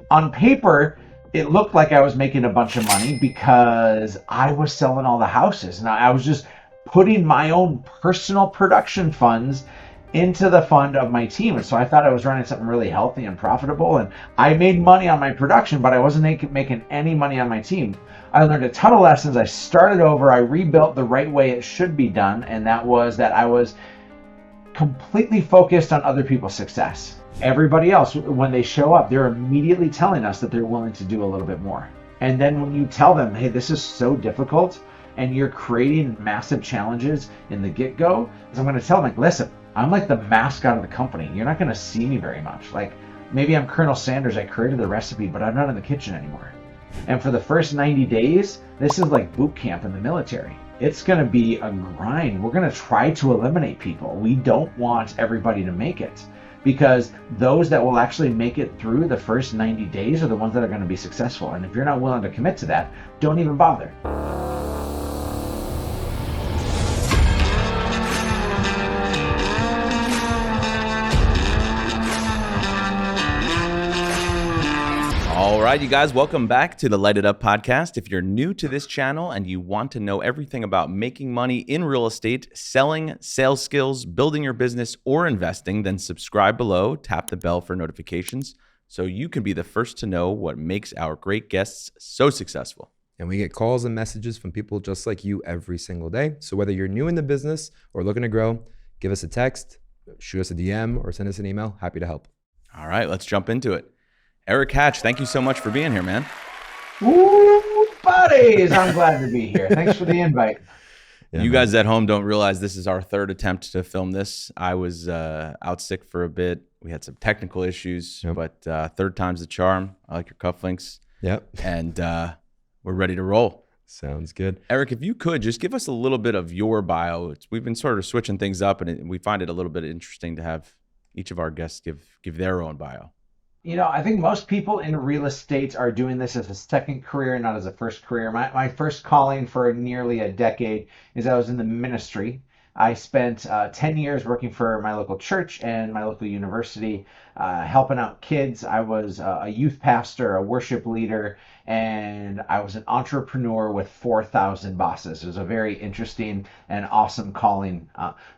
On paper, it looked like I was making a bunch of money because I was selling all the houses. And I was just putting my own personal production funds into the fund of my team. And so I thought I was running something really healthy and profitable. And I made money on my production, but I wasn't making any money on my team. I learned a ton of lessons. I started over. I rebuilt the right way it should be done. And that was that I was completely focused on other people's success. Everybody else, when they show up, they're immediately telling us that they're willing to do a little bit more. And then when you tell them, hey, this is so difficult, and you're creating massive challenges in the get-go, I'm going to tell them, like, listen, I'm like the mascot of the company. You're not going to see me very much. Like, maybe I'm Colonel Sanders. I created the recipe, but I'm not in the kitchen anymore. And for the first 90 days, this is like boot camp in the military. It's going to be a grind. We're going to try to eliminate people. We don't want everybody to make it, because those that will actually make it through the first 90 days are the ones that are going to be successful. And if you're not willing to commit to that, don't even bother. All right, you guys, welcome back to the Light It Up podcast. If you're new to this channel and you want to know everything about making money in real estate, selling, sales skills, building your business, or investing, then subscribe below, tap the bell for notifications so you can be the first to know what makes our great guests so successful. And we get calls and messages from people just like you every single day. So whether you're new in the business or looking to grow, give us a text, shoot us a DM, or send us an email. Happy to help. All right, let's jump into it. Erik Hatch, thank you so much for being here, man. Woo, buddies! I'm glad to be here. Thanks for the invite. Yeah, you guys at home don't realize this is our third attempt to film this. I was out sick for a bit. We had some technical issues, but third time's the charm. I like your cufflinks. Yep. And we're ready to roll. Sounds good. Erik, if you could, just give us a little bit of your bio. We've been sort of switching things up, and we find it a little bit interesting to have each of our guests give their own bio. You know, I think most people in real estate are doing this as a second career, not as a first career. My first calling for nearly a decade is I was in the ministry. I spent 10 years working for my local church and my local university, helping out kids. I was a youth pastor, a worship leader, and I was an entrepreneur with 4,000 bosses. It was a very interesting and awesome calling.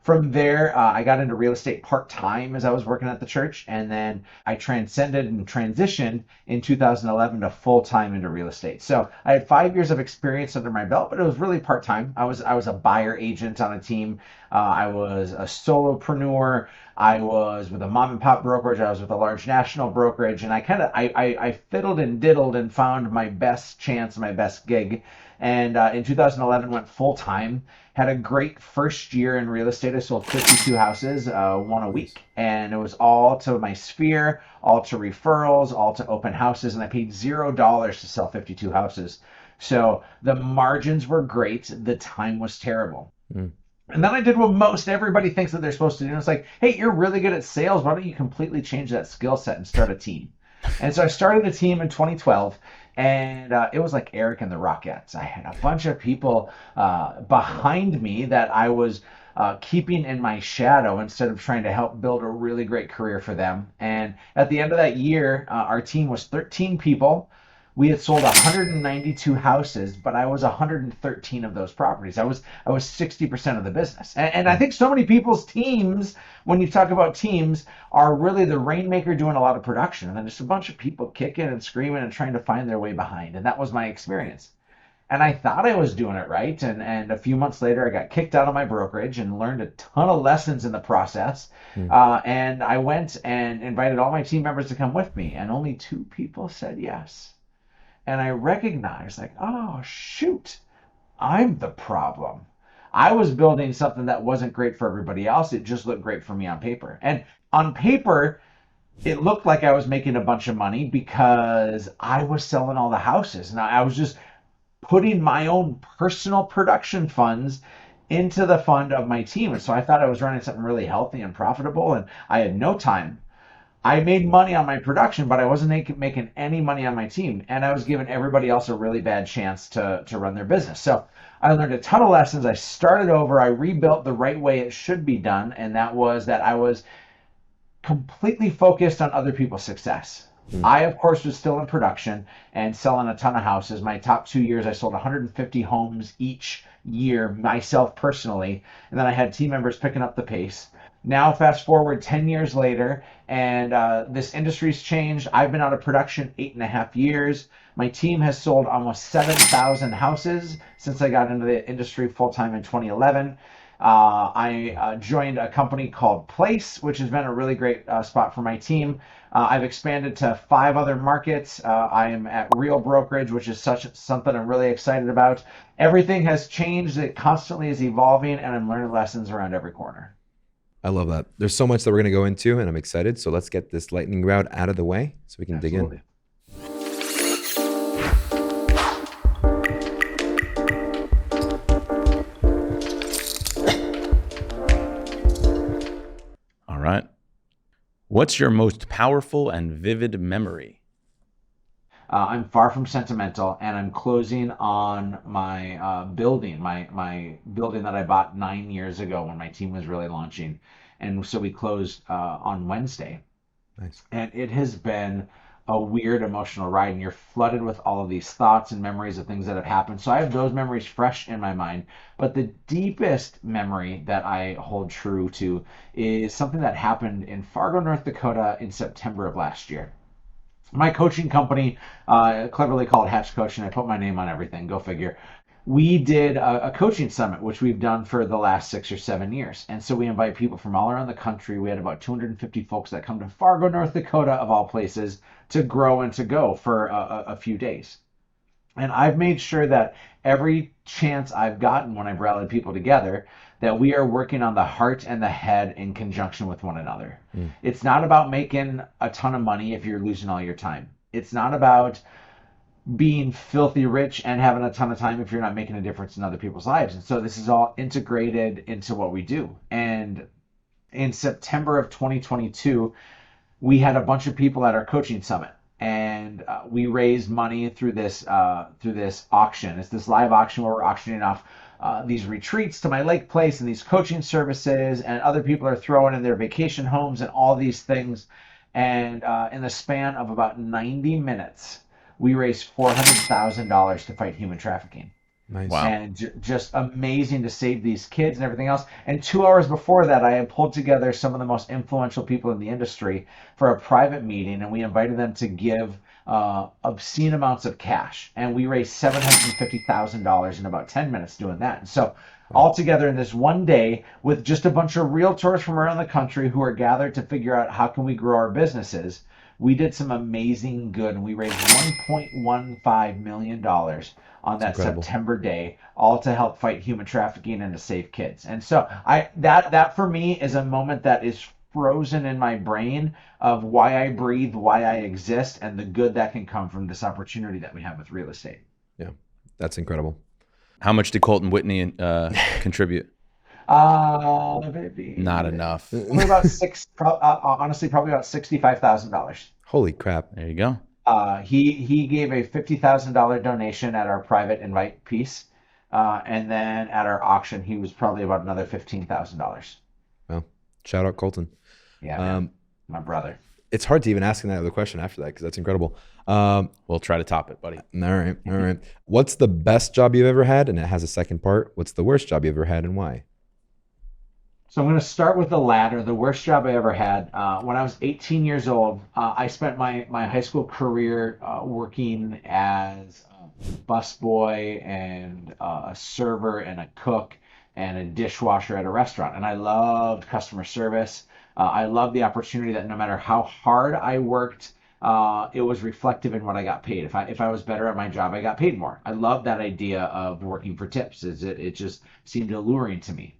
From there, I got into real estate part-time as I was working at the church, and then I transcended and transitioned in 2011 to full-time into real estate. So I had 5 years of experience under my belt, but it was really part-time. I was a buyer agent on a team. I was a solopreneur. I was with a mom and pop brokerage. I was with a large national brokerage, and I fiddled and diddled and found my best chance, my best gig. And in 2011, went full time. Had a great first year in real estate. I sold 52 houses, one a week, and it was all to my sphere, all to referrals, all to open houses, and I paid $0 to sell 52 houses. So the margins were great. The time was terrible. And then I did what most everybody thinks that they're supposed to do. And it's like, hey, you're really good at sales. Why don't you completely change that skill set and start a team? And so I started a team in 2012, and it was like Erik and the Rockettes. I had a bunch of people behind me that I was keeping in my shadow instead of trying to help build a really great career for them. And at the end of that year, our team was 13 people. We had sold 192 houses, but I was 113 of those properties. I was 60% of the business. And I think so many people's teams, when you talk about teams, are really the rainmaker doing a lot of production. And then just a bunch of people kicking and screaming and trying to find their way behind. And that was my experience. And I thought I was doing it right. And a few months later, I got kicked out of my brokerage and learned a ton of lessons in the process. And I went and invited all my team members to come with me. And only 2 people said yes. And I recognized, like, oh, shoot, I'm the problem. I was building something that wasn't great for everybody else. It just looked great for me on paper. And on paper, it looked like I was making a bunch of money because I was selling all the houses. And I was just putting my own personal production funds into the fund of my team. And so I thought I was running something really healthy and profitable, and I had no time. I made money on my production, but I wasn't making any money on my team. And I was giving everybody else a really bad chance to run their business. So I learned a ton of lessons. I started over. I rebuilt the right way it should be done. And that was that I was completely focused on other people's success. I, of course, was still in production and selling a ton of houses. My top 2 years, I sold 150 homes each year, myself personally. And then I had team members picking up the pace. Now, fast forward 10 years later, and this industry's changed. I've been out of production 8.5 years. My team has sold almost 7,000 houses since I got into the industry full time in 2011. I joined a company called Place, which has been a really great spot for my team. I've expanded to 5 other markets. I am at Real Brokerage, which is something I'm really excited about. Everything has changed. It constantly is evolving, and I'm learning lessons around every corner. I love that. There's so much that we're going to go into, and I'm excited. So let's get this lightning round out of the way so we can Absolutely. dig in. All right. What's your most powerful and vivid memory? I'm far from sentimental, and I'm closing on my building, my building that I bought 9 years ago when my team was really launching. And so we closed on Wednesday. Nice. And it has been a weird emotional ride, and you're flooded with all of these thoughts and memories of things that have happened. So I have those memories fresh in my mind. But the deepest memory that I hold true to is something that happened in Fargo, North Dakota in September of last year. My coaching company, cleverly called Hatch Coaching, I put my name on everything, go figure. We did a coaching summit, which we've done for the last 6 or 7 years. And so we invite people from all around the country. We had about 250 folks that come to Fargo, North Dakota, of all places, to grow and to go for a few days. And I've made sure that every chance I've gotten when I've rallied people together, that we are working on the heart and the head in conjunction with one another. It's not about making a ton of money if you're losing all your time. It's not about being filthy rich and having a ton of time if you're not making a difference in other people's lives. And so this is all integrated into what we do. And in September of 2022, we had a bunch of people at our coaching summit, and we raised money through this auction. It's this live auction where we're auctioning off these retreats to my lake place and these coaching services, and other people are throwing in their vacation homes and all these things. And in the span of about 90 minutes, we raised $400,000 to fight human trafficking. Nice. Wow. And just amazing to save these kids and everything else. And 2 hours before that, I had pulled together some of the most influential people in the industry for a private meeting, and we invited them to give obscene amounts of cash. And we raised $750,000 in about 10 minutes doing that. And so all together in this one day, with just a bunch of realtors from around the country who are gathered to figure out how can we grow our businesses, we did some amazing good, and we raised $1.15 million on that incredible. September day, all to help fight human trafficking and to save kids. And so that for me is a moment that is frozen in my brain of why I breathe, why I exist, and the good that can come from this opportunity that we have with real estate. Yeah, that's incredible. How much did Colton Whitney contribute? Maybe Not enough. Probably about honestly, probably about $65,000. Holy crap. There you go. He gave a $50,000 donation at our private invite piece, and then at our auction, he was probably about another $15,000. Well, shout out Colton. Yeah, man, my brother. It's hard to even ask him that other question after that because that's incredible. We'll try to top it, buddy. All right. What's the best job you've ever had? And it has a second part. What's the worst job you've ever had and why? So I'm going to start with the latter, the worst job I ever had. When I was 18 years old, I spent my high school career working as a busboy and a server and a cook and a dishwasher at a restaurant. And I loved customer service. I loved the opportunity that no matter how hard I worked, it was reflective in what I got paid. If I was better at my job, I got paid more. I loved that idea of working for tips. It just seemed alluring to me.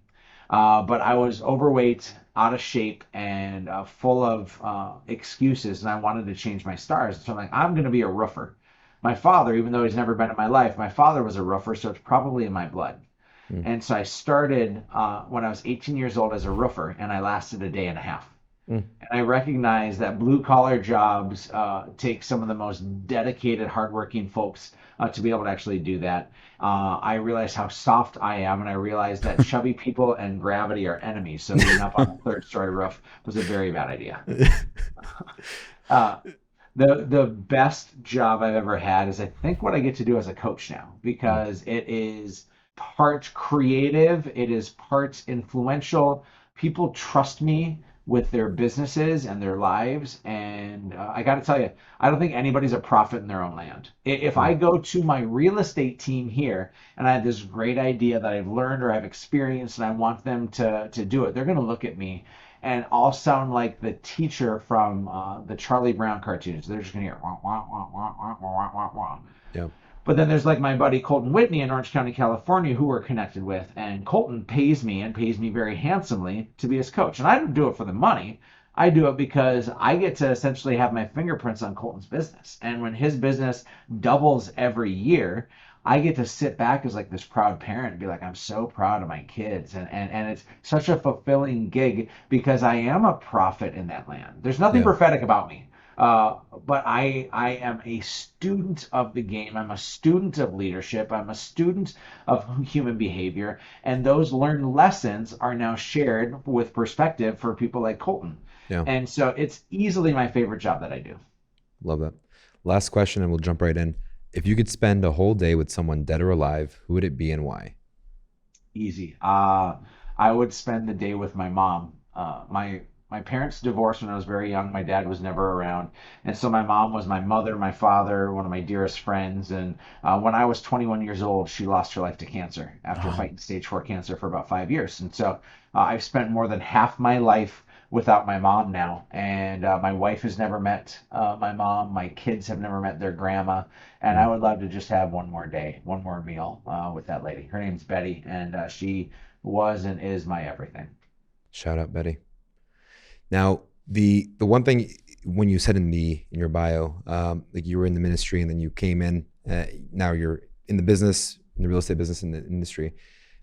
But I was overweight, out of shape, and full of excuses, and I wanted to change my stars. So I'm like, I'm going to be a roofer. My father, even though he's never been in my life, my father was a roofer, so it's probably in my blood. And so I started when I was 18 years old as a roofer, and I lasted a day and a half. And I recognized that blue-collar jobs take some of the most dedicated, hardworking folks to be able to actually do that. I realized how soft I am, and I realized that chubby people and gravity are enemies. So being up on a third-story roof was a very bad idea. The best job I've ever had is I think what I get to do as a coach now, Mm. because it is part creative, it is part influential. People trust me with their businesses and their lives, and I got to tell you, I don't think anybody's a prophet in their own land. If Mm. I go to my real estate team here and I have this great idea that I've learned or I've experienced and I want them to do it, they're going to look at me and I'll sound like the teacher from the Charlie Brown cartoons. They're just gonna hear wah, wah, wah, wah, wah, wah, wah, wah. Yeah. But then there's like my buddy Colton Whitney in Orange County, California, who we're connected with, and Colton pays me and pays me very handsomely to be his coach. And I don't do it for the money. I do it because I get to essentially have my fingerprints on Colton's business. And when his business doubles every year, I get to sit back as like this proud parent and be like, I'm so proud of my kids. And it's such a fulfilling gig because I am a prophet in that land. There's nothing Yeah. prophetic about me. But I am a student of the game. I'm a student of leadership. I'm a student of human behavior. And those learned lessons are now shared with perspective for people like Colton. Yeah. And so it's easily my favorite job that I do. Love that. Last question, and we'll jump right in. If you could spend a whole day with someone dead or alive, who would it be and why? Easy. I would spend the day with my mom. My parents divorced when I was very young. My dad was never around, and so my mom was my mother, my father, one of my dearest friends. And when I was 21 years old, she lost her life to cancer after Oh, fighting stage 4 cancer for about 5 years. And so I've spent more than half my life without my mom now, and my wife has never met my mom. My kids have never met their grandma, and I mm, would love to just have one more day, one more meal with that lady. Her name's Betty, and she was and is my everything. shout out Betty. Now, the one thing when you said in your bio, like you were in the ministry and then you came in, now you're in the business, in the real estate business in the industry.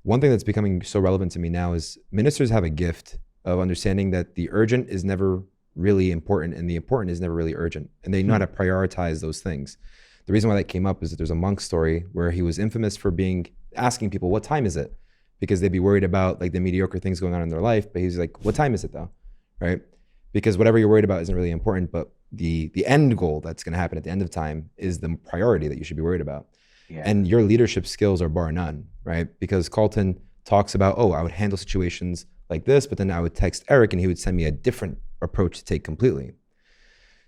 One thing that's becoming so relevant to me now is ministers have a gift of understanding that the urgent is never really important and the important is never really urgent, and they know how Hmm. to prioritize those things. The reason why that came up is that there's a monk story where he was infamous for being asking people, "What time is it?" Because they'd be worried about like the mediocre things going on in their life, but he's like, "What time is it though?" Right? Because whatever you're worried about isn't really important, but the end goal that's going to happen at the end of time is the priority that you should be worried about. Yeah. And your leadership skills are bar none, right? Because Carlton talks about, oh, I would handle situations like this, but then I would text Erik and he would send me a different approach to take completely.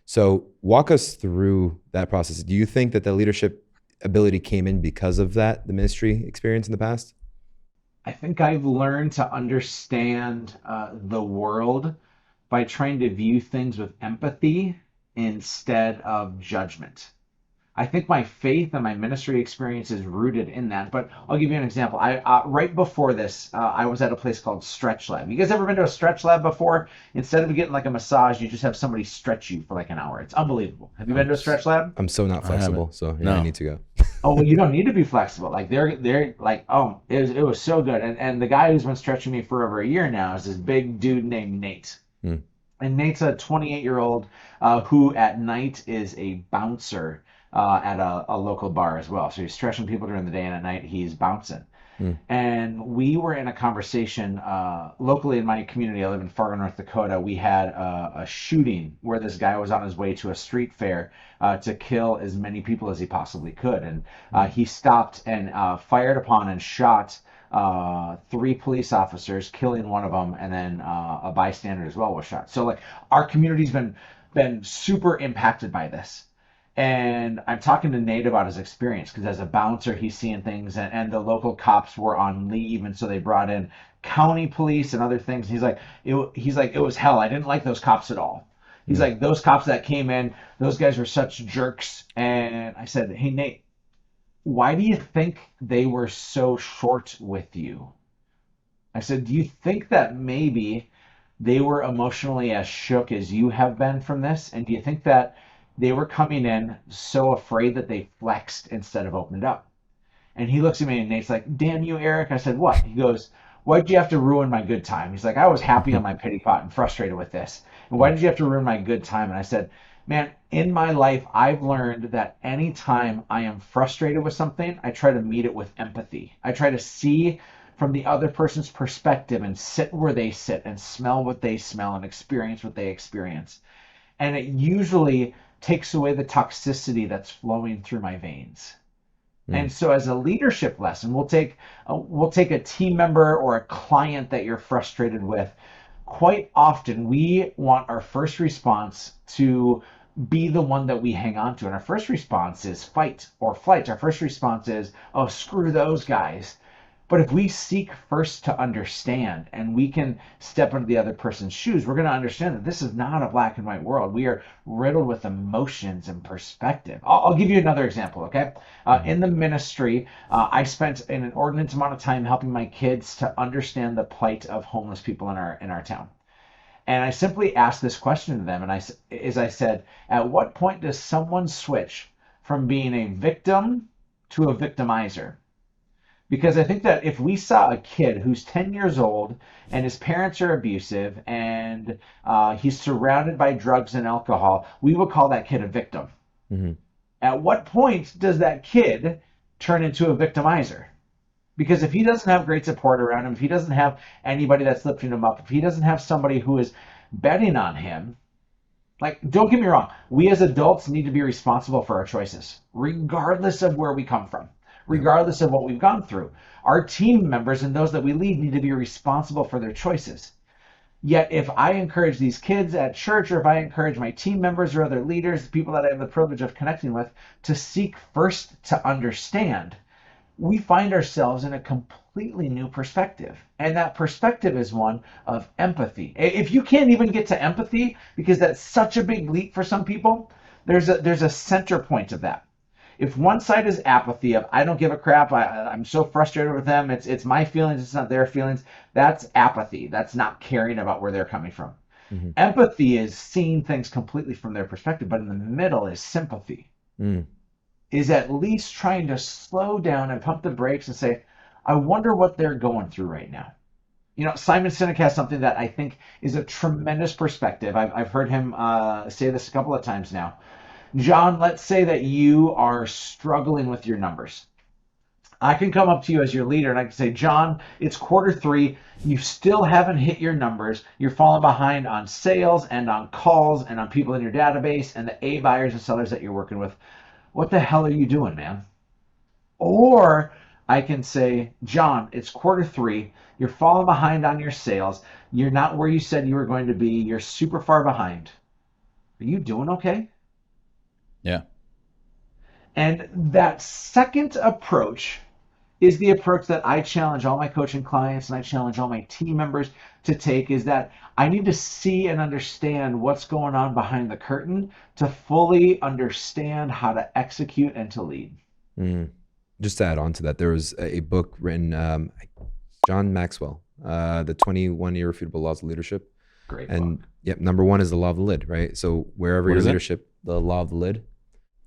So walk us through that process. Do you think that the leadership ability came in because of that, the ministry experience in the past? I think I've learned to understand the world by trying to view things with empathy instead of judgment. I think my faith and my ministry experience is rooted in that. But I'll give you an example. I right before this, I was at a place called Stretch Lab. You guys ever been to a Stretch Lab before? Instead of getting like a massage, you just have somebody stretch you for like an hour. It's unbelievable. Have you been I'm to a Stretch Lab? I'm so not I haven't. flexible, so yeah, I No. need to go. Oh, well, you don't need to be flexible. Like they're like, oh, it was so good. And the guy who's been stretching me for over a year now is this big dude named Nate. Mm, And Nate's a 28-year-old who at night is a bouncer at a local bar as well. So he's stretching people during the day, and at night he's bouncing. mm, And we were in a conversation locally in my community. I live in Fargo, North Dakota. We had a shooting where this guy was on his way to a street fair to kill as many people as he possibly could. And mm, he stopped and fired upon and shot three police officers, killing one of them, and then a bystander as well was shot. So like our community's been super impacted by this. And I'm talking to Nate about his experience because as a bouncer, he's seeing things, and the local cops were on leave, and so they brought in county police and other things. He's like it was hell. I didn't like those cops at all. He's mm. like those cops that came in, those guys were such jerks. And I said, hey Nate, why do you think they were so short with you? I said, do you think that maybe they were emotionally as shook as you have been from this? And do you think that they were coming in so afraid that they flexed instead of opened up? And he looks at me and Nate's like, damn you, Erik. I said, what? He goes, why'd you have to ruin my good time? He's like, I was happy on my pity pot and frustrated with this. And why Mm, did you have to ruin my good time? And I said, man, in my life, I've learned that anytime I am frustrated with something, I try to meet it with empathy. I try to see from the other person's perspective and sit where they sit and smell what they smell and experience what they experience. And it usually takes away the toxicity that's flowing through my veins. And so as a leadership lesson, we'll take a team member or a client that you're frustrated with. Quite often we want our first response to be the one that we hang on to. And our first response is fight or flight. Our first response is, oh, screw those guys. But if we seek first to understand and we can step into the other person's shoes, we're going to understand that this is not a black and white world. We are riddled with emotions and perspective. I'll give you another example, okay? In the ministry, I spent an inordinate amount of time helping my kids to understand the plight of homeless people in our town. And I simply asked this question to them, and I said, at what point does someone switch from being a victim to a victimizer? Because I think that if we saw a kid who's 10 years old and his parents are abusive and he's surrounded by drugs and alcohol, we would call that kid a victim. Mm-hmm. At what point does that kid turn into a victimizer? Because if he doesn't have great support around him, if he doesn't have anybody that's lifting him up, if he doesn't have somebody who is betting on him, like, don't get me wrong, we as adults need to be responsible for our choices, regardless of where we come from. Regardless of what we've gone through. Our team members and those that we lead need to be responsible for their choices. Yet if I encourage these kids at church, or if I encourage my team members or other leaders, people that I have the privilege of connecting with, to seek first to understand, we find ourselves in a completely new perspective. And that perspective is one of empathy. If you can't even get to empathy, because that's such a big leap for some people, there's a center point of that. If one side is apathy of I don't give a crap, I'm so frustrated with them, it's my feelings, it's not their feelings, that's apathy. That's not caring about where they're coming from. Mm-hmm. Empathy is seeing things completely from their perspective, but in the middle is sympathy. Is at least trying to slow down and pump the brakes and say, I wonder what they're going through right now. You know, Simon Sinek has something that I think is a tremendous perspective. I've heard him say this a couple of times now. John, let's say that you are struggling with your numbers. I can come up to you as your leader and I can say, John, it's Q3. You still haven't hit your numbers. You're falling behind on sales and on calls and on people in your database and the A buyers and sellers that you're working with. What the hell are you doing, man? Or I can say, John, it's Q3. You're falling behind on your sales. You're not where you said you were going to be. You're super far behind. Are you doing okay? Yeah. And that second approach is the approach that I challenge all my coaching clients and I challenge all my team members to take, is that I need to see and understand what's going on behind the curtain to fully understand how to execute and to lead. Just to add on to that, there was a book written, John Maxwell, The 21 Irrefutable Laws of Leadership. Great and book. Yep, number one is the law of the lid, right? So wherever your leadership, the law of the lid,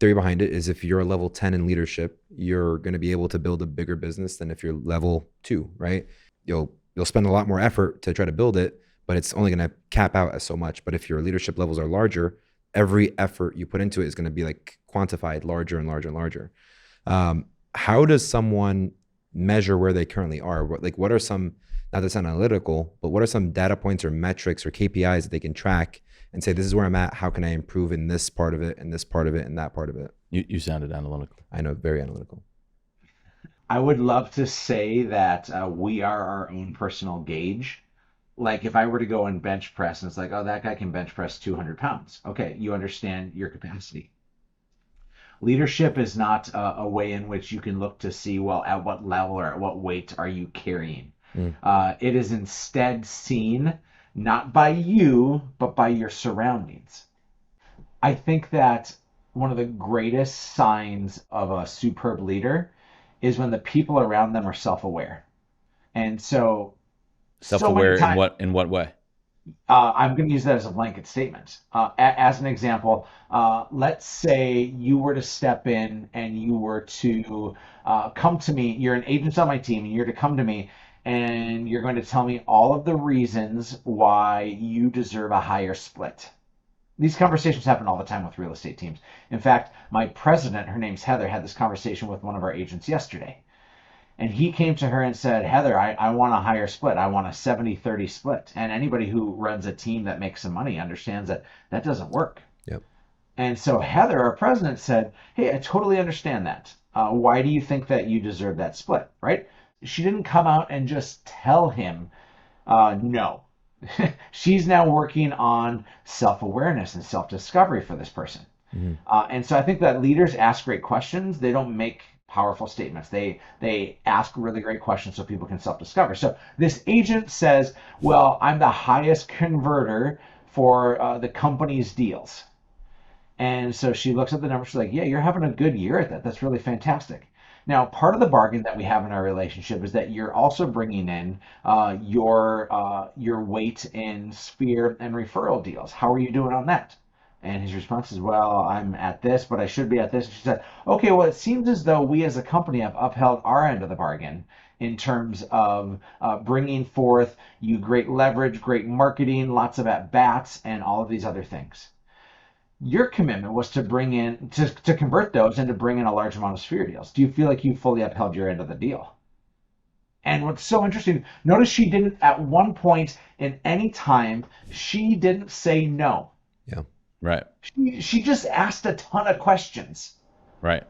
theory behind it is if you're a level 10 in leadership, you're going to be able to build a bigger business than if you're level 2, right? You'll spend a lot more effort to try to build it, but it's only going to cap out as so much. But if your leadership levels are larger, every effort you put into it is going to be like quantified larger and larger and larger. How does someone measure where they currently are? What are some, not to sound analytical, but what are some data points or metrics or KPIs that they can track and say, this is where I'm at, how can I improve in this part of it, and this part of it, and that part of it? You sounded analytical. I know, very analytical. I would love to say that we are our own personal gauge. Like if I were to go and bench press, and it's like, oh, that guy can bench press 200 pounds. Okay, you understand your capacity. Leadership is not a way in which you can look to see, well, at what level or at what weight are you carrying. It is instead seen not by you, but by your surroundings. I think that one of the greatest signs of a superb leader is when the people around them are self-aware. And so self-aware in what way? I'm going to use that as a blanket statement. As an example, let's say you were to step in and you were to come to me. You're an agent on my team, and you're to come to me and you're going to tell me all of the reasons why you deserve a higher split. These conversations happen all the time with real estate teams. In fact, my president, her name's Heather, had this conversation with one of our agents yesterday. And he came to her and said, Heather, I want a higher split. I want a 70-30 split. And anybody who runs a team that makes some money understands that that doesn't work. Yep. And so Heather, our president, said, "Hey, I totally understand that. Why do you think that you deserve that split?" Right? She didn't come out and just tell him no. She's now working on self-awareness and self-discovery for this person. Mm-hmm. And so I think that leaders ask great questions. They don't make powerful statements. They ask really great questions so people can self-discover. So this agent says, "Well, I'm the highest converter for the company's deals." And so she looks at the numbers. She's like, "Yeah, you're having a good year at that. That's really fantastic." Now, part of the bargain that we have in our relationship is that you're also bringing in your weight in sphere and referral deals. How are you doing on that? And his response is, "Well, I'm at this, but I should be at this." And she said, "Okay, well, it seems as though we as a company have upheld our end of the bargain in terms of bringing forth you great leverage, great marketing, lots of at bats, and all of these other things. Your commitment was to bring in to convert those and to bring in a large amount of sphere deals. Do you feel like you fully upheld your end of the deal?" And what's so interesting, notice she didn't at one point in any time, she didn't say no. Yeah. Right. She just asked a ton of questions. Right.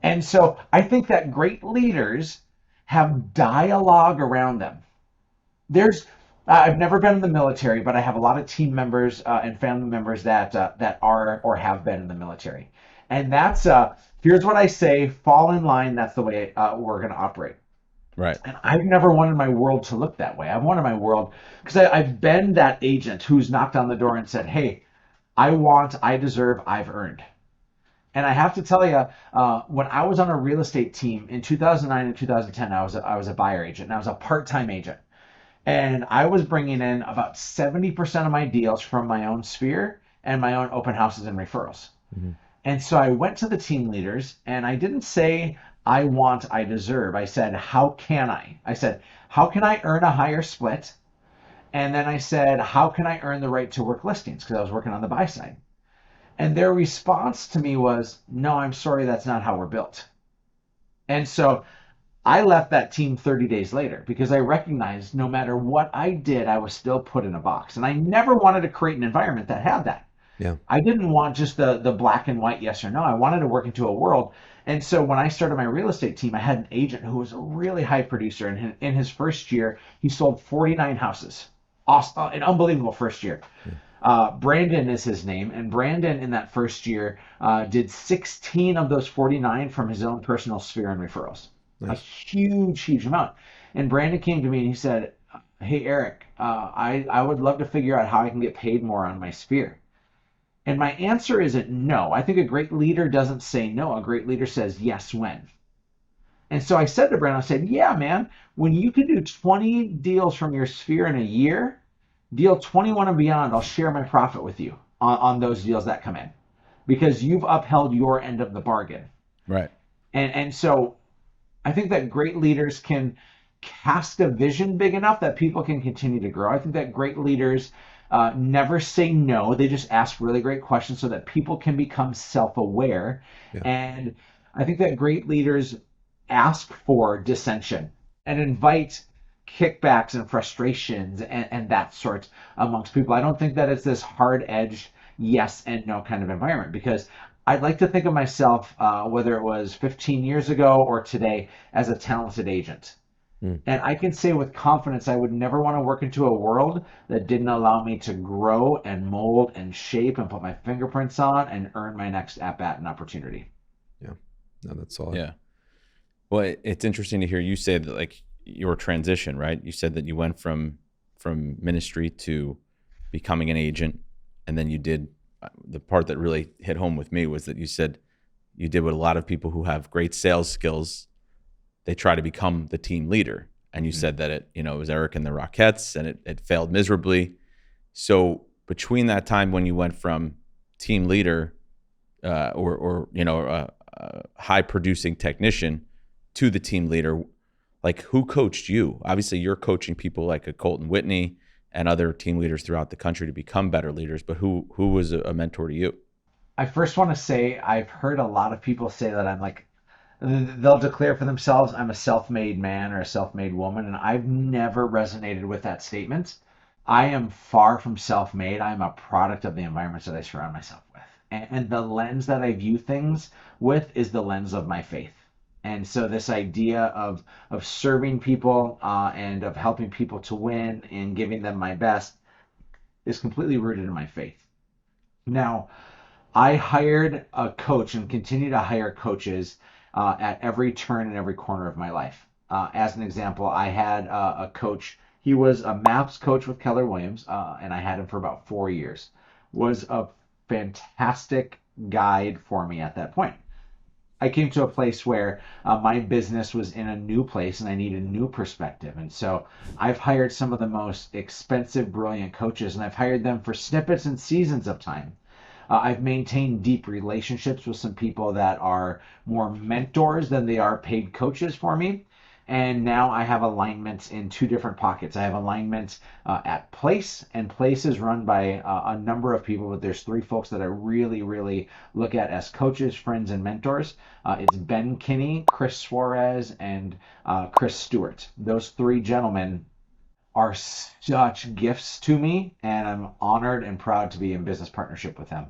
And so I think that great leaders have dialogue around them. I've never been in the military, but I have a lot of team members and family members that are or have been in the military. And that's here's what I say: fall in line. That's the way we're going to operate. Right. And I've never wanted my world to look that way. I've wanted my world because I've been that agent who's knocked on the door and said, "Hey, I want, I deserve, I've earned." And I have to tell you, when I was on a real estate team in 2009 and 2010, I was a buyer agent and I was a part-time agent. And I was bringing in about 70% of my deals from my own sphere and my own open houses and referrals. Mm-hmm. And so I went to the team leaders and I didn't say, "I want, I deserve." I said, "How can I?" I said, "How can I earn a higher split?" And then I said, "How can I earn the right to work listings?" Because I was working on the buy side. And their response to me was, "No, I'm sorry, that's not how we're built." And so I left that team 30 days later because I recognized no matter what I did, I was still put in a box. And I never wanted to create an environment that had that. Yeah. I didn't want just the black and white yes or no. I wanted to work into a world. And so when I started my real estate team, I had an agent who was a really high producer. And in his first year, he sold 49 houses. Awesome, an unbelievable first year. Brandon is his name. And Brandon in that first year did 16 of those 49 from his own personal sphere and referrals. Nice. A huge amount. And Brandon came to me and he said, "Hey, Erik, I would love to figure out how I can get paid more on my sphere." And my answer isn't no. I think a great leader doesn't say no. A great leader says yes when. And so I said to Brandon, I said, "Yeah, man, when you can do 20 deals from your sphere in a year, deal 21 and beyond, I'll share my profit with you on those deals that come in because you've upheld your end of the bargain." Right. And so I think that great leaders can cast a vision big enough that people can continue to grow. I think that great leaders never say no. They just ask really great questions so that people can become self-aware. Yeah. And I think that great leaders ask for dissension and invite kickbacks and frustrations and that sort amongst people. I don't think that it's this hard-edged yes and no kind of environment because I'd like to think of myself, whether it was 15 years ago or today, as a talented agent. And I can say with confidence, I would never want to work into a world that didn't allow me to grow and mold and shape and put my fingerprints on and earn my next at-bat and opportunity. Yeah, no, that's solid. Yeah. Well, it's interesting to hear you say that, like, your transition, right? You said that you went from ministry to becoming an agent, and then you did the part that really hit home with me was that you said you did what a lot of people who have great sales skills, they try to become the team leader. And you said that it was Erik and the Rockettes and it failed miserably. So between that time when you went from team leader or a high producing technician to the team leader, like, who coached you? Obviously you're coaching people like a Colton Whitney and other team leaders throughout the country to become better leaders, but who was a mentor to you? I first want to say I've heard a lot of people say that I'm like, they'll declare for themselves, I'm a self-made man or a self-made woman, and I've never resonated with that statement. I am far from self-made. I'm a product of the environments that I surround myself with. And the lens that I view things with is the lens of my faith. And so this idea of serving people and of helping people to win and giving them my best is completely rooted in my faith. Now, I hired a coach and continue to hire coaches at every turn and every corner of my life. As an example, I had a coach. He was a maps coach with Keller Williams, and I had him for about 4 years. Was a fantastic guide for me at that point. I came to a place where my business was in a new place and I needed a new perspective. And so I've hired some of the most expensive, brilliant coaches, and I've hired them for snippets and seasons of time. I've maintained deep relationships with some people that are more mentors than they are paid coaches for me. And now I have alignments in two different pockets. I have alignments at Place, and Place is run by a number of people, but there's three folks that I really, really look at as coaches, friends, and mentors. It's Ben Kinney, Chris Suarez, and Chris Stewart. Those three gentlemen are such gifts to me, and I'm honored and proud to be in business partnership with them.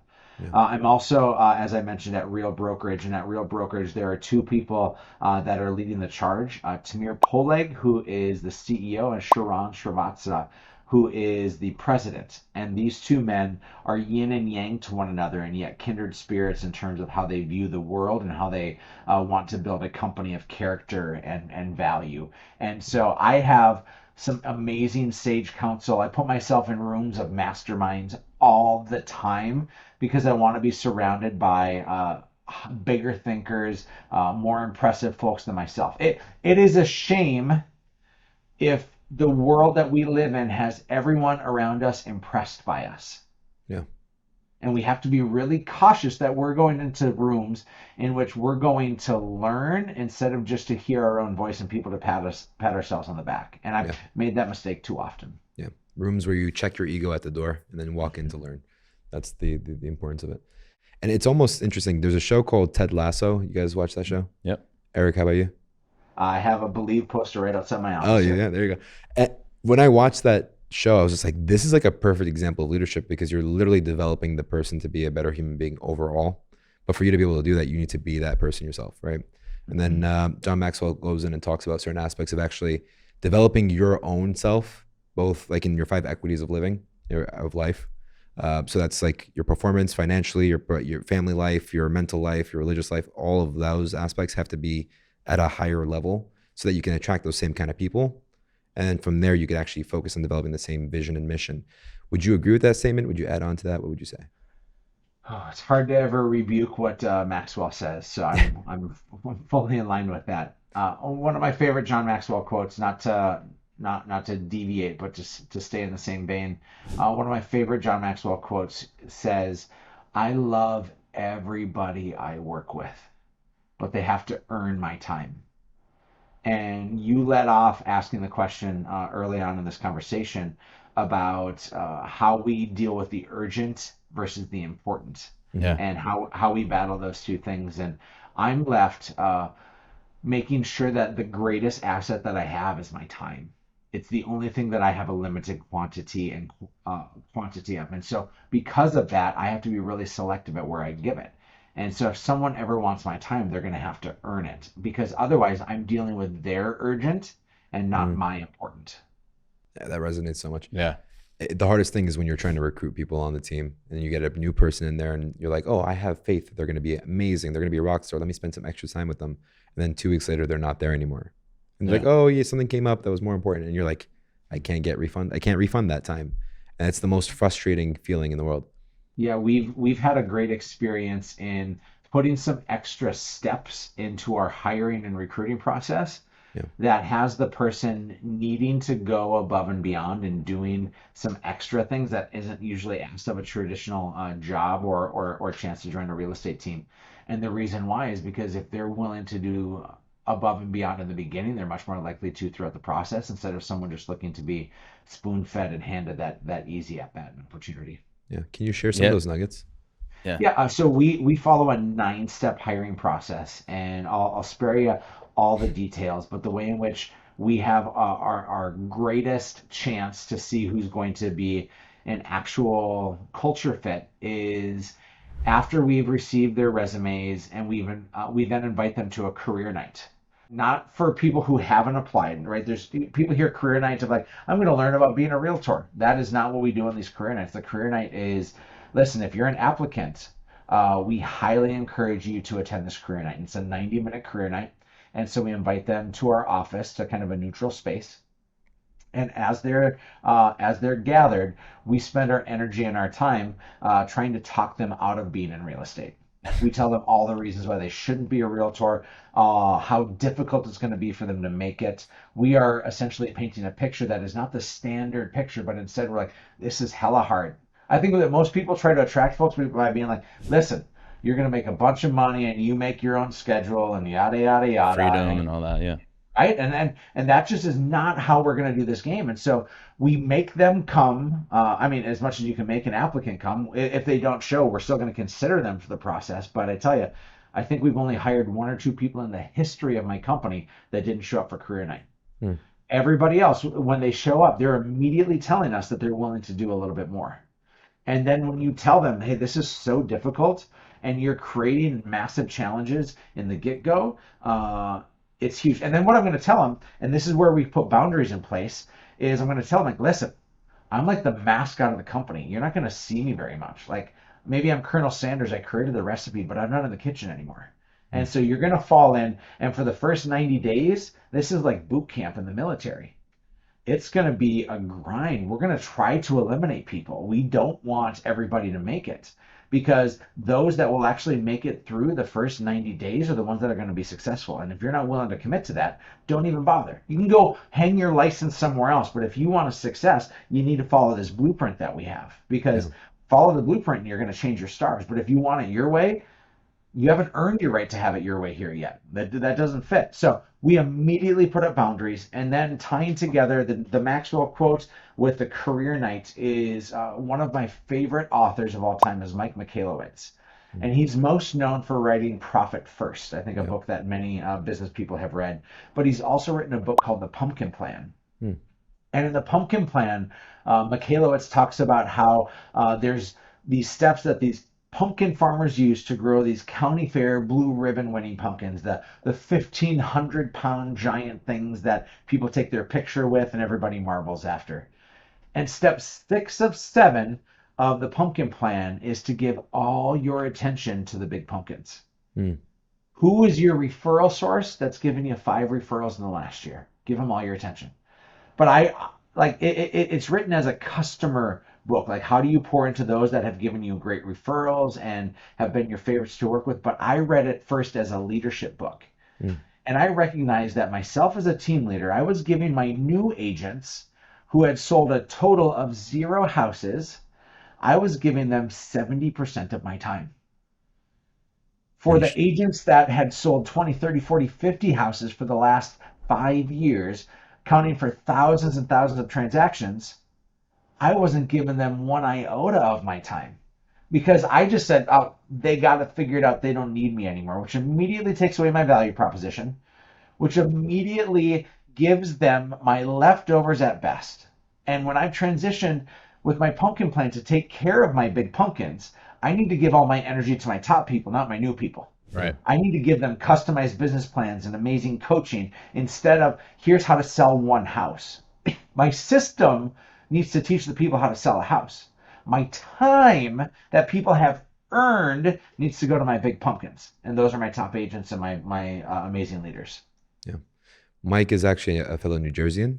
I'm also, as I mentioned, at Real Brokerage, and at Real Brokerage, there are two people that are leading the charge. Tamir Poleg, who is the CEO, and Sharon Srivatsa, who is the president. And these two men are yin and yang to one another, and yet kindred spirits in terms of how they view the world and how they want to build a company of character and value. And so I have some amazing sage counsel. I put myself in rooms of masterminds all the time because I want to be surrounded by bigger thinkers, more impressive folks than myself. It is a shame if the world that we live in has everyone around us impressed by us. Yeah. And we have to be really cautious that we're going into rooms in which we're going to learn instead of just to hear our own voice and people to pat ourselves on the back. And I've made that mistake too often. Yeah. Rooms where you check your ego at the door and then walk in to learn. That's the importance of it. And it's almost interesting. There's a show called Ted Lasso. You guys watch that show? Yep. Eric, how about you? I have a Believe poster right outside my office. Oh, yeah. There you go. And when I watched that show, I was just like, this is like a perfect example of leadership because you're literally developing the person to be a better human being overall. But for you to be able to do that, you need to be that person yourself, right? And then John Maxwell goes in and talks about certain aspects of actually developing your own self, both like in your 5 equities of living, of life. So that's like your performance financially, your family life, your mental life, your religious life. All of those aspects have to be at a higher level so that you can attract those same kind of people. And from there, you could actually focus on developing the same vision and mission. Would you agree with that statement? Would you add on to that? What would you say? Oh, it's hard to ever rebuke what Maxwell says, so I'm fully in line with that. One of my favorite John Maxwell quotes, not to deviate, but just to stay in the same vein. One of my favorite John Maxwell quotes says, "I love everybody I work with, but they have to earn my time." And you let off asking the question early on in this conversation about how we deal with the urgent versus the important, and how we battle those two things. And I'm left making sure that the greatest asset that I have is my time. It's the only thing that I have a limited quantity of. And so because of that, I have to be really selective at where I give it. And so if someone ever wants my time, they're going to have to earn it, because otherwise I'm dealing with their urgent and not my important. Yeah, that resonates so much. Yeah. The hardest thing is when you're trying to recruit people on the team and you get a new person in there and you're like, oh, I have faith that they're going to be amazing. They're going to be a rock star. Let me spend some extra time with them. And then 2 weeks later, they're not there anymore. And they're like, oh yeah, something came up that was more important. And you're like, I can't refund that time. And it's the most frustrating feeling in the world. Yeah, we've had a great experience in putting some extra steps into our hiring and recruiting process that has the person needing to go above and beyond and doing some extra things that isn't usually asked of a traditional job or chance to join a real estate team. And the reason why is because if they're willing to do above and beyond in the beginning, they're much more likely to throughout the process, instead of someone just looking to be spoon-fed and handed that easy at-bat opportunity. Yeah. Can you share some of those nuggets? Yeah. So we follow a 9-step hiring process, and I'll spare you all the details, but the way in which we have our greatest chance to see who's going to be an actual culture fit is after we've received their resumes, and we then invite them to a career night. Not for people who haven't applied, right? There's people hear career nights of like, I'm going to learn about being a realtor. That is not what we do on these career nights. The career night is, listen, if you're an applicant, we highly encourage you to attend this career night. It's a 90-minute career night. And so we invite them to our office, to kind of a neutral space. And as they're gathered, we spend our energy and our time trying to talk them out of being in real estate. We tell them all the reasons why they shouldn't be a realtor, how difficult it's going to be for them to make it. We are essentially painting a picture that is not the standard picture, but instead we're like, this is hella hard. I think that most people try to attract folks by being like, listen, you're going to make a bunch of money and you make your own schedule and yada, yada, yada. Freedom and all that, yeah. Right? And that just is not how we're going to do this game. And so we make them come. I mean, as much as you can make an applicant come. If they don't show, we're still going to consider them for the process. But I tell you, I think we've only hired 1 or 2 people in the history of my company that didn't show up for career night. Everybody else, when they show up, they're immediately telling us that they're willing to do a little bit more. And then when you tell them, hey, this is so difficult, and you're creating massive challenges in the get-go, it's huge. And then what I'm going to tell them, and this is where we put boundaries in place, is I'm going to tell them, like, listen, I'm like the mascot of the company. You're not going to see me very much. Like, maybe I'm Colonel Sanders. I created the recipe, but I'm not in the kitchen anymore. And so you're going to fall in. And for the first 90 days, this is like boot camp in the military. It's going to be a grind. We're going to try to eliminate people. We don't want everybody to make it, because those that will actually make it through the first 90 days are the ones that are going to be successful. And if you're not willing to commit to that, don't even bother. You can go hang your license somewhere else, but if you want a success, you need to follow this blueprint that we have, because follow the blueprint and you're going to change your stars. But if you want it your way, you haven't earned your right to have it your way here yet. That doesn't fit. So we immediately put up boundaries, and then tying together the Maxwell quote with the career night is one of my favorite authors of all time is Mike Michalowicz. And he's most known for writing Profit First, I think a book that many business people have read. But he's also written a book called The Pumpkin Plan. And in The Pumpkin Plan, Michalowicz talks about how there's these steps that these pumpkin farmers use to grow these county fair blue ribbon winning pumpkins, the 1,500-pound giant things that people take their picture with and everybody marvels after. And step 6 of 7 of the pumpkin plan is to give all your attention to the big pumpkins. Who is your referral source that's given you 5 referrals in the last year? Give them all your attention. But it's written as a customer book. Like, how do you pour into those that have given you great referrals and have been your favorites to work with? But I read it first as a leadership book. And I recognized that myself as a team leader, I was giving my new agents who had sold a total of 0 houses, I was giving them 70% of my time. For the agents that had sold 20, 30, 40, 50 houses for the last 5 years, counting for thousands and thousands of transactions, I wasn't giving them 1 iota of my time, because I just said, oh, they got to figure it out. They don't need me anymore, which immediately takes away my value proposition, which immediately gives them my leftovers at best. And when I've transitioned with my pumpkin plan to take care of my big pumpkins, I need to give all my energy to my top people, not my new people. Right. I need to give them customized business plans and amazing coaching instead of here's how to sell 1 house. My system needs to teach the people how to sell a house. My time that people have earned needs to go to my big pumpkins. And those are my top agents and my amazing leaders. Yeah. Mike is actually a fellow New Jerseyan.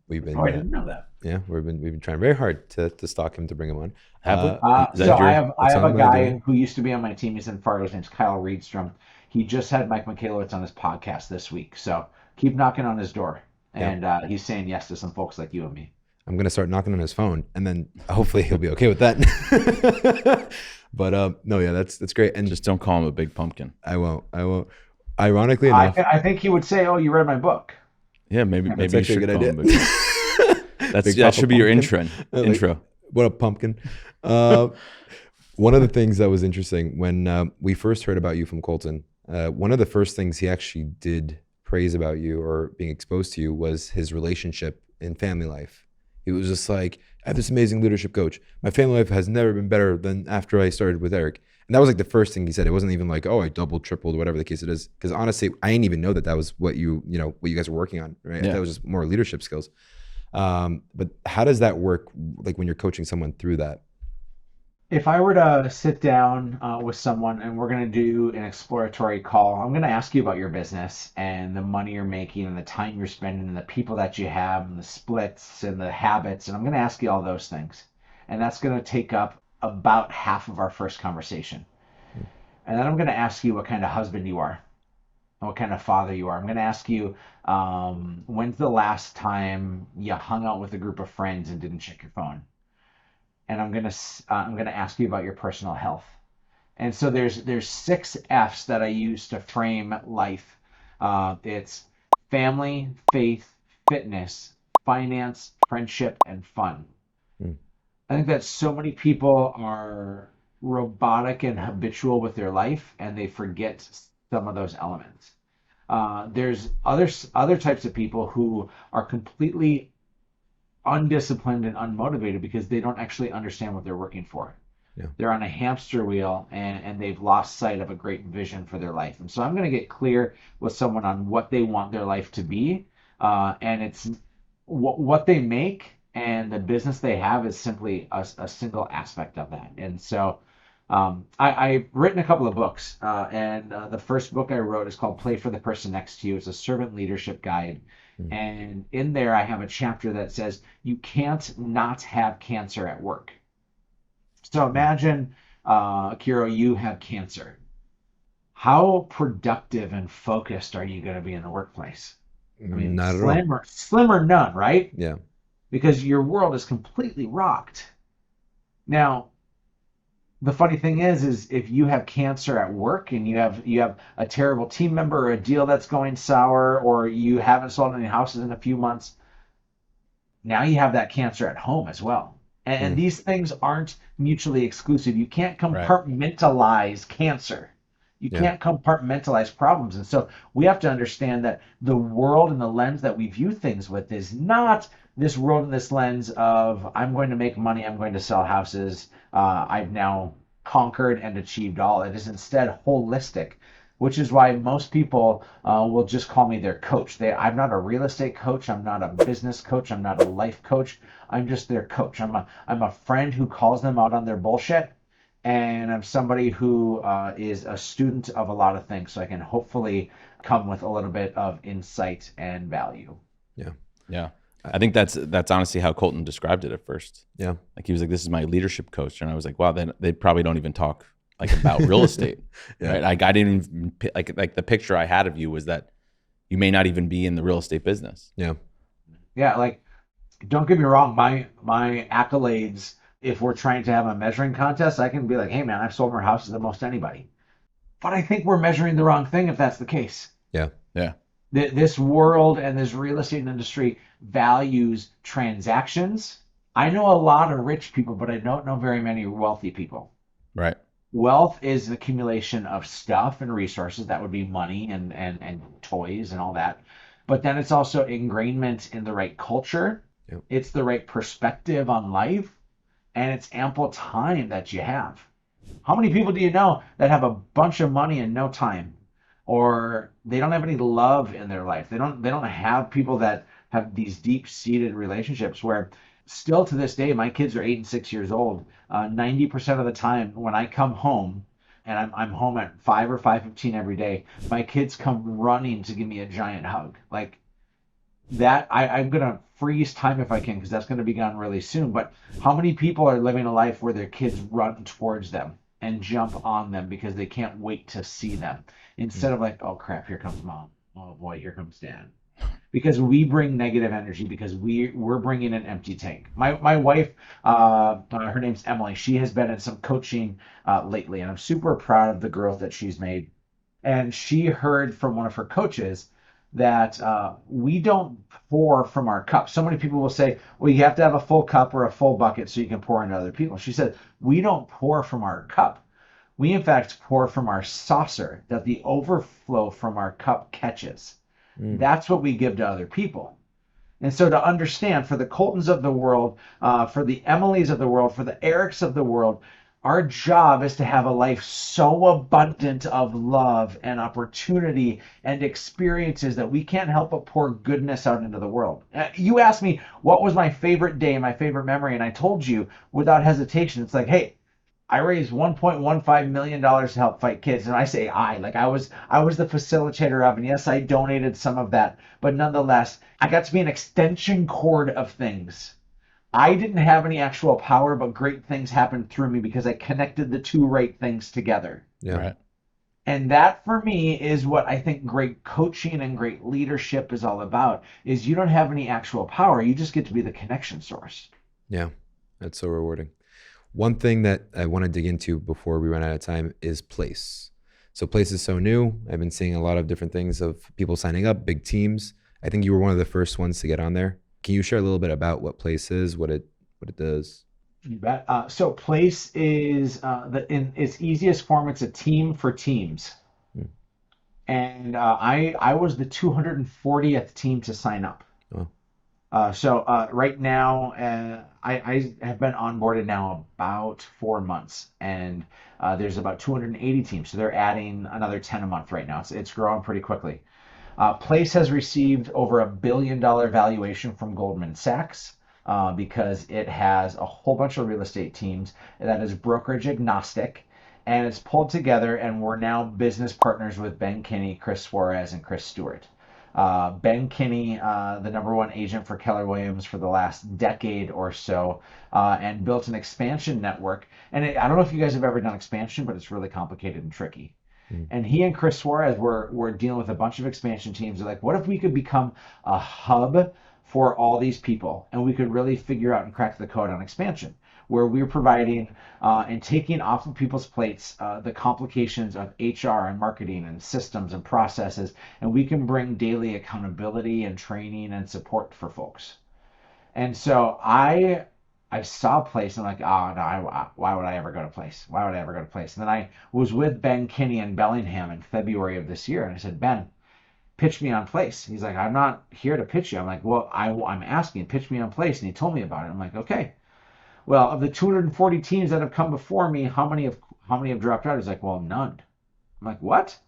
We've been, I didn't know that. Yeah, we've been trying very hard to stalk him, to bring him on. I have a guy who used to be on my team. He's in Fargo. His name's Kyle Reedstrom. He just had Mike Michalowicz on his podcast this week. So keep knocking on his door. And he's saying yes to some folks like you and me. I'm going to start knocking on his phone, and then hopefully he'll be okay with that. But no, yeah, that's great. And just don't call him a big pumpkin. I won't. Ironically enough, I think he would say, "Oh, you read my book." Yeah, maybe you should a good idea. That should be your intro. Like, what a pumpkin. One of the things that was interesting when we first heard about you from Colton, one of the first things he actually did praise about you or being exposed to you was his relationship in family life. He was just like, I have this amazing leadership coach. My family life has never been better than after I started with Erik. And that was like the first thing he said. It wasn't even like, oh, I doubled, tripled, whatever the case it is. Because honestly, I didn't even know that was what what you guys were working on, right? I thought it was just more leadership skills. But how does that work? Like when you're coaching someone through that? If I were to sit down with someone and we're going to do an exploratory call, I'm going to ask you about your business and the money you're making and the time you're spending and the people that you have and the splits and the habits. And I'm going to ask you all those things. And that's going to take up about half of our first conversation. And then I'm going to ask you what kind of husband you are, what kind of father you are. I'm going to ask you, when's the last time you hung out with a group of friends and didn't check your phone? And I'm gonna ask you about your personal health. And so there's 6 F's that I use to frame life. It's family, faith, fitness, finance, friendship, and fun. Hmm. I think that so many people are robotic and habitual with their life, and they forget some of those elements. There's other types of people who are completely undisciplined and unmotivated because they don't actually understand what they're working for. Yeah. They're on a hamster wheel and they've lost sight of a great vision for their life. And so I'm going to get clear with someone on what they want their life to be. And it's what they make and the business they have is simply a single aspect of that. And so I've written a couple of books, and the first book I wrote is called Play for the Person Next to You. It's a servant leadership guide. And in there, I have a chapter that says, you can't not have cancer at work. So imagine, Kiro, you have cancer. How productive and focused are you going to be in the workplace? I mean, Not at all. slim or none, right? Yeah. Because your world is completely rocked. Now, the funny thing is if you have cancer at work and you have a terrible team member or a deal that's going sour or you haven't sold any houses in a few months, now you have that cancer at home as well. And these things aren't mutually exclusive. You can't compartmentalize cancer. You can't compartmentalize problems. And so we have to understand that the world and the lens that we view things with is not this world and this lens of I'm going to make money, I'm going to sell houses, I've now conquered and achieved all. It is instead holistic, which is why most people will just call me their coach. I'm not a real estate coach. I'm not a business coach. I'm not a life coach. I'm just their coach. I'm a friend who calls them out on their bullshit. And I'm somebody who is a student of a lot of things. So I can hopefully come with a little bit of insight and value. Yeah. Yeah. I think that's honestly how Colton described it at first. Yeah. Like he was like, this is my leadership coach. And I was like, wow, then they probably don't even talk like about real estate. Right. Like I didn't even like the picture I had of you was that you may not even be in the real estate business. Yeah. Yeah. Like, don't get me wrong. My accolades, if we're trying to have a measuring contest, I can be like, hey man, I've sold more houses than most anybody. But I think we're measuring the wrong thing if that's the case. Yeah. Yeah. This world and this real estate industry values transactions. I know a lot of rich people, but I don't know very many wealthy people. Right. Wealth is the accumulation of stuff and resources. That would be money and toys and all that. But then it's also ingrainment in the right culture. Yep. It's the right perspective on life. And it's ample time that you have. How many people do you know that have a bunch of money and no time? Or they don't have any love in their life. They don't have people that have these deep-seated relationships where still to this day, my kids are 8 and 6 years old. 90% of the time when I come home, and I'm home at 5 or 5:15 every day, my kids come running to give me a giant hug. Like that, I'm going to freeze time if I can because that's going to be gone really soon. But how many people are living a life where their kids run towards them and jump on them because they can't wait to see them? Instead of like, oh crap, here comes mom. Oh boy, here comes dad. Because we bring negative energy because we're bringing an empty tank. My wife, her name's Emily. She has been in some coaching lately, and I'm super proud of the growth that she's made. And she heard from one of her coaches that we don't pour from our cup. So many people will say, well, you have to have a full cup or a full bucket so you can pour into other people. She said, we don't pour from our cup. We, in fact, pour from our saucer that the overflow from our cup catches. That's what we give to other people. And so to understand, for the Coltons of the world, for the Emilys of the world, for the Eriks of the world, Our job is to have a life so abundant of love and opportunity and experiences that we can't help but pour goodness out into the world. You asked me what was my favorite day, my favorite memory, and I told you without hesitation, it's like, hey, I raised $1.15 million to help fight kids. And I say like I was the facilitator of, and yes, I donated some of that, but nonetheless, I got to be an extension cord of things. I didn't have any actual power, but great things happened through me because I connected the two right things together. Yeah. Right. And that for me is what I think great coaching and great leadership is all about, is you don't have any actual power. You just get to be the connection source. Yeah. That's so rewarding. One thing that I want to dig into before we run out of time is place. So place is so new. I've been seeing a lot of different things of people signing up, big teams. I think you were one of the first ones to get on there. Can you share a little bit about what place is, what it does? You bet. So place is in its easiest form, it's a team for teams. Hmm. And I was the 240th team to sign up. Oh. So right now, I have been onboarded now about 4 months, and there's about 280 teams. So they're adding another 10 a month right now. It's growing pretty quickly. Place has received over $1 billion valuation from Goldman Sachs because it has a whole bunch of real estate teams that is brokerage agnostic, and it's pulled together, and we're now business partners with Ben Kinney, Chris Suarez, and Chris Stewart. Ben Kinney, the #1 agent for Keller Williams for the last decade or so, and built an expansion network. And I don't know if you guys have ever done expansion, but it's really complicated and tricky. And he and Chris Suarez were dealing with a bunch of expansion teams. They're like, what if we could become a hub for all these people, and we could really figure out and crack the code on expansion, where we're providing and taking off of people's plates the complications of HR and marketing and systems and processes, and we can bring daily accountability and training and support for folks. And so I saw Place and I'm like, oh no, why would I ever go to Place? Why would I ever go to Place? And then I was with Ben Kinney in Bellingham in February of this year, and I said, Ben, pitch me on Place. He's like, I'm not here to pitch you. I'm like, well, I'm asking, pitch me on Place. And he told me about it. I'm like, okay. Well, of the 240 teams that have come before me, how many have dropped out? He's like, well, none. I'm like, what?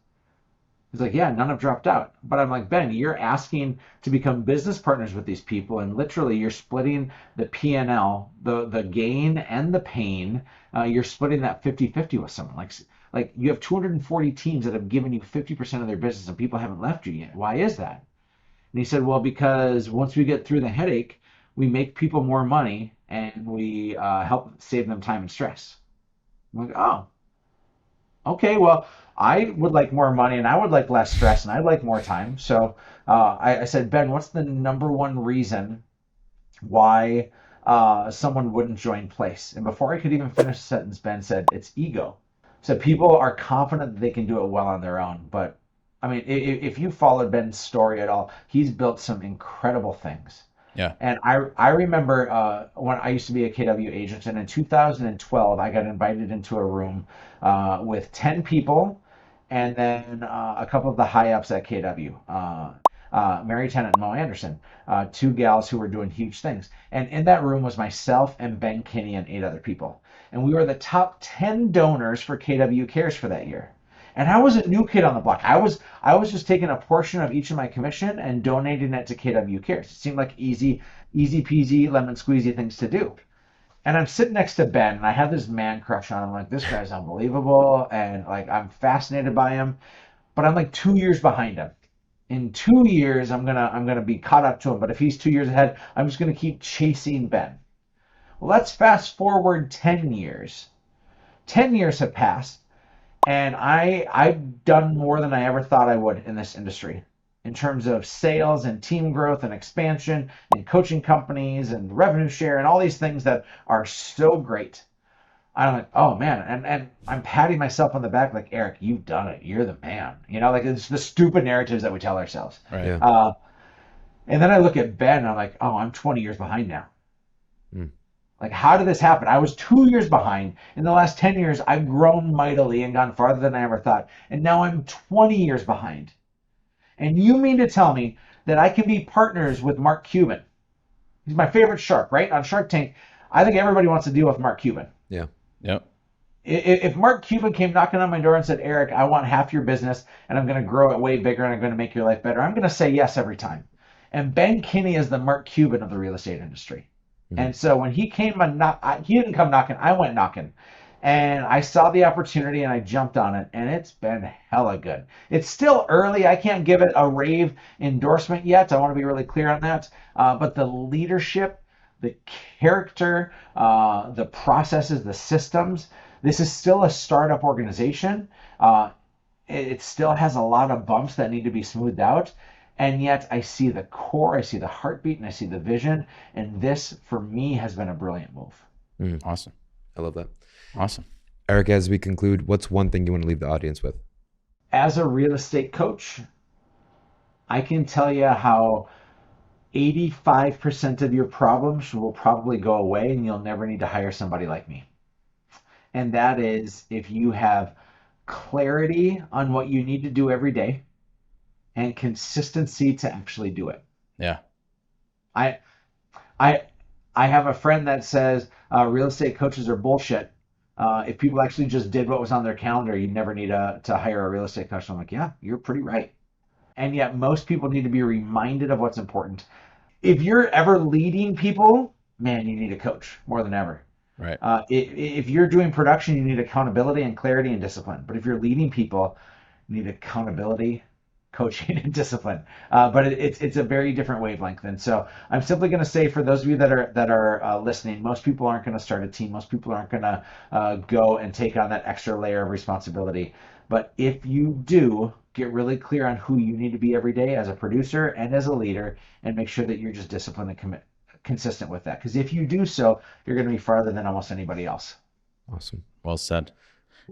He's like, yeah, none have dropped out. But I'm like, Ben, you're asking to become business partners with these people, and literally you're splitting the P&L, the gain and the pain. You're splitting that 50-50 with someone. Like you have 240 teams that have given you 50% of their business, and people haven't left you yet. Why is that? And he said, well, because once we get through the headache, we make people more money, and we help save them time and stress. I'm like, oh, okay, well, I would like more money, and I would like less stress, and I'd like more time. So I said, Ben, what's the #1 reason why someone wouldn't join Place? And before I could even finish the sentence, Ben said, it's ego. So people are confident that they can do it well on their own. But I mean, if you followed Ben's story at all, he's built some incredible things. Yeah. And I remember when I used to be a KW agent, and in 2012, I got invited into a room with 10 people, and then a couple of the high ups at KW, Mary Tennant and Mo Anderson, 2 gals who were doing huge things. And in that room was myself and Ben Kinney and 8 other people. And we were the top 10 donors for KW Cares for that year. And I was a new kid on the block. I was just taking a portion of each of my commission and donating it to KW Cares. It seemed like easy peasy, lemon squeezy things to do. And I'm sitting next to Ben, and I have this man crush on him. Like, this guy's unbelievable, and like I'm fascinated by him. But I'm like 2 years behind him. In 2 years, I'm gonna be caught up to him. But if he's 2 years ahead, I'm just gonna keep chasing Ben. Well, let's fast forward 10 years. 10 years have passed. And I've done more than I ever thought I would in this industry in terms of sales and team growth and expansion and coaching companies and revenue share and all these things that are so great. I'm like, oh man, and I'm patting myself on the back like, Erik, you've done it. You're the man. You know, like it's the stupid narratives that we tell ourselves. Right. Yeah. And then I look at Ben and I'm like, oh, I'm 20 years behind now. Mm. Like, how did this happen? I was 2 years behind. In the last 10 years, I've grown mightily and gone farther than I ever thought. And now I'm 20 years behind. And you mean to tell me that I can be partners with Mark Cuban? He's my favorite shark, right? On Shark Tank, I think everybody wants to deal with Mark Cuban. Yeah. Yep. If Mark Cuban came knocking on my door and said, Erik, I want half your business and I'm going to grow it way bigger and I'm going to make your life better, I'm going to say yes every time. And Ben Kinney is the Mark Cuban of the real estate industry. Mhm. And so when he came and he didn't come knocking, I went knocking. And I saw the opportunity and I jumped on it, and it's been hella good. It's still early. I can't give it a rave endorsement yet. I want to be really clear on that. But the leadership, the character, the processes, the systems, this is still a startup organization. It still has a lot of bumps that need to be smoothed out. And yet I see the core, I see the heartbeat, and I see the vision. And this, for me, has been a brilliant move. Awesome. I love that. Awesome. Erik, as we conclude, what's one thing you want to leave the audience with? As a real estate coach, I can tell you how 85% of your problems will probably go away and you'll never need to hire somebody like me. And that is if you have clarity on what you need to do every day and consistency to actually do it. Yeah. I have a friend that says real estate coaches are bullshit. If people actually just did what was on their calendar, you'd never need to hire a real estate coach. I'm like, yeah, you're pretty right. And yet most people need to be reminded of what's important. If you're ever leading people, man, you need a coach more than ever. Right. If you're doing production, you need accountability and clarity and discipline. But if you're leading people, you need accountability, coaching, and discipline. But it's a very different wavelength. And so I'm simply going to say, for those of you that are listening, most people aren't going to start a team. Most people aren't going to go and take on that extra layer of responsibility. But if you do, get really clear on who you need to be every day as a producer and as a leader, and make sure that you're just disciplined and consistent with that. Because if you do so, you're going to be farther than almost anybody else. Awesome. Well said.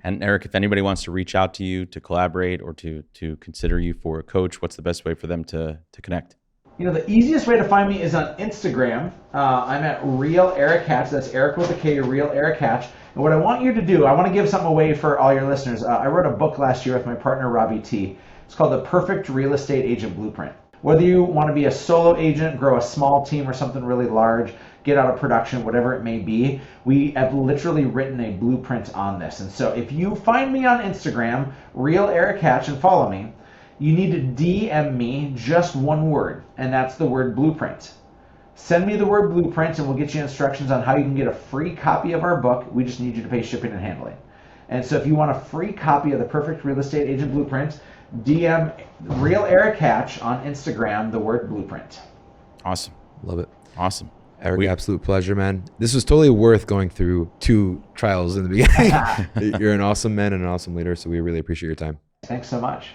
And Erik, if anybody wants to reach out to you to collaborate or to consider you for a coach, what's the best way for them to connect? The easiest way to find me is on Instagram. I'm at Real Erik Hatch. That's Erik with a K, Real Erik Hatch. And what I want you to do, I want to give something away for all your listeners. I wrote a book last year with my partner, Robbie T. It's called The Perfect Real Estate Agent Blueprint. Whether you want to be a solo agent, grow a small team or something really large, get out of production, whatever it may be, we have literally written a blueprint on this. And so if you find me on Instagram, Real Erik Hatch, and follow me, you need to DM me just one word, and that's the word blueprint. Send me the word blueprint and we'll get you instructions on how you can get a free copy of our book. We just need you to pay shipping and handling. And so if you want a free copy of The Perfect Real Estate Agent Blueprint, DM Real Erik Hatch on Instagram, the word blueprint. Awesome. Love it. Awesome. Erik, absolute pleasure, man. This was totally worth going through 2 trials in the beginning. You're an awesome man and an awesome leader, so we really appreciate your time. Thanks so much.